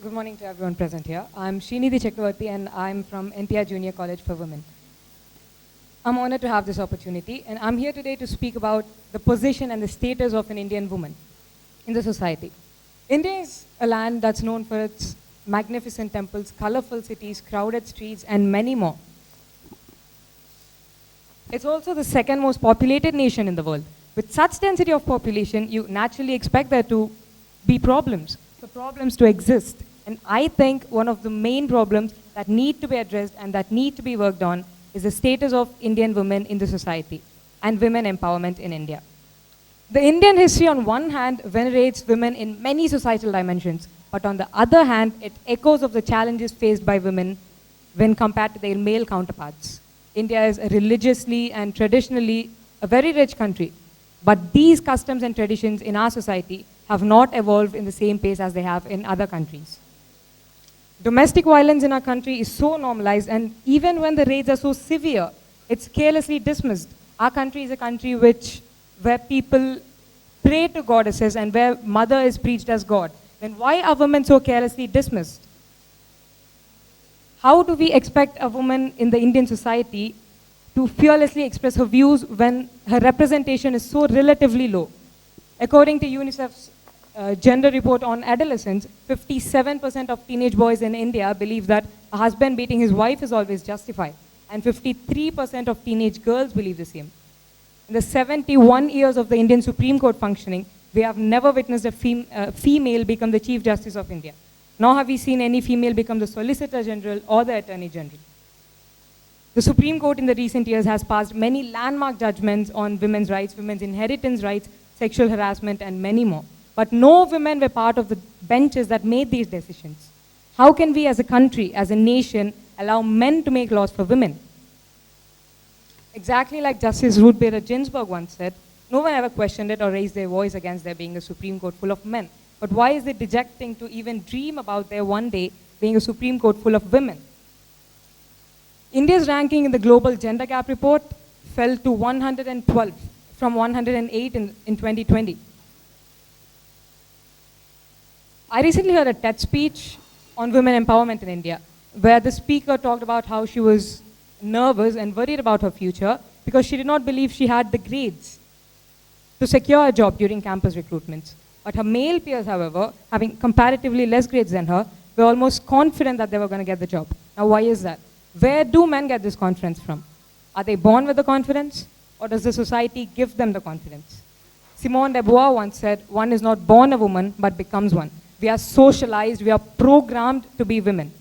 Good morning to everyone present here. I'm Srinidhi Chakravarti and I'm from NTR Junior College for Women. I'm honored to have this opportunity and I'm here today to speak about the position and the status of an Indian woman in the society. India is a land that's known for its magnificent temples, colorful cities, crowded streets, and many more. It's also the second most populated nation in the world. With such density of population, you naturally expect there to be problems, for problems to exist. And I think one of the main problems that need to be addressed and that need to be worked on is the status of Indian women in the society and women empowerment in India. The Indian history on one hand venerates women in many societal dimensions, but on the other hand, it echoes of the challenges faced by women when compared to their male counterparts. India is a religiously and traditionally a very rich country, but these customs and traditions in our society have not evolved in the same pace as they have in other countries. Domestic violence in our country is so normalized, and even when the raids are so severe, it's carelessly dismissed. Our country is a country where people pray to goddesses and where mother is preached as God. Then why are women so carelessly dismissed? How do we expect a woman in the Indian society to fearlessly express her views when her representation is so relatively low? According to UNICEF's gender report on adolescence, 57% of teenage boys in India believe that a husband beating his wife is always justified, and 53% of teenage girls believe the same. In the 71 years of the Indian Supreme Court functioning, we have never witnessed a female become the Chief Justice of India. Nor have we seen any female become the Solicitor General or the Attorney General. The Supreme Court in the recent years has passed many landmark judgments on women's rights, women's inheritance rights, sexual harassment, and many more. But no women were part of the benches that made these decisions. How can we as a country, as a nation, allow men to make laws for women? Exactly like Justice Ruth Bader Ginsburg once said, no one ever questioned it or raised their voice against there being a Supreme Court full of men. But why is it dejecting to even dream about there one day being a Supreme Court full of women? India's ranking in the Global Gender Gap Report fell to 112 from 108 in 2020. I recently heard a TED speech on women empowerment in India, where the speaker talked about how she was nervous and worried about her future because she did not believe she had the grades to secure a job during campus recruitments. But her male peers, however, having comparatively less grades than her, were almost confident that they were going to get the job. Now, why is that? Where do men get this confidence from? Are they born with the confidence, or does the society give them the confidence? Simone de Beauvoir once said, one is not born a woman, but becomes one. We are socialized, we are programmed to be women.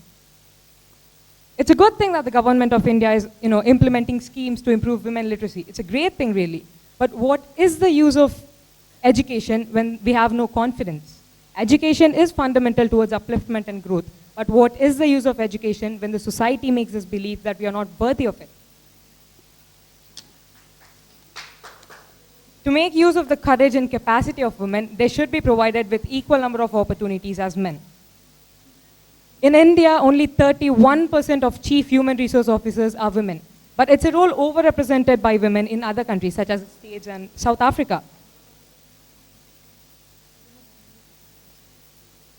It's a good thing that the government of India is implementing schemes to improve women literacy. It's a great thing, really. But what is the use of education when we have no confidence? Education is fundamental towards upliftment and growth. But what is the use of education when the society makes us believe that we are not worthy of it? To make use of the courage and capacity of women, they should be provided with equal number of opportunities as men. In India, only 31% of chief human resource officers are women. But it's a role overrepresented by women in other countries, such as the States and South Africa.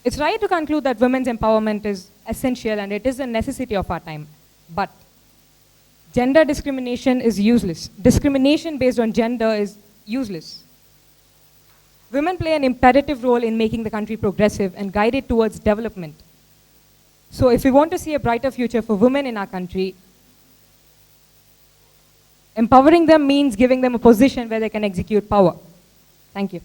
It's right to conclude that women's empowerment is essential and it is a necessity of our time. But gender discrimination is useless. Discrimination based on gender is useless. Women play an imperative role in making the country progressive and guide it towards development. So if we want to see a brighter future for women in our country, empowering them means giving them a position where they can execute power. Thank you.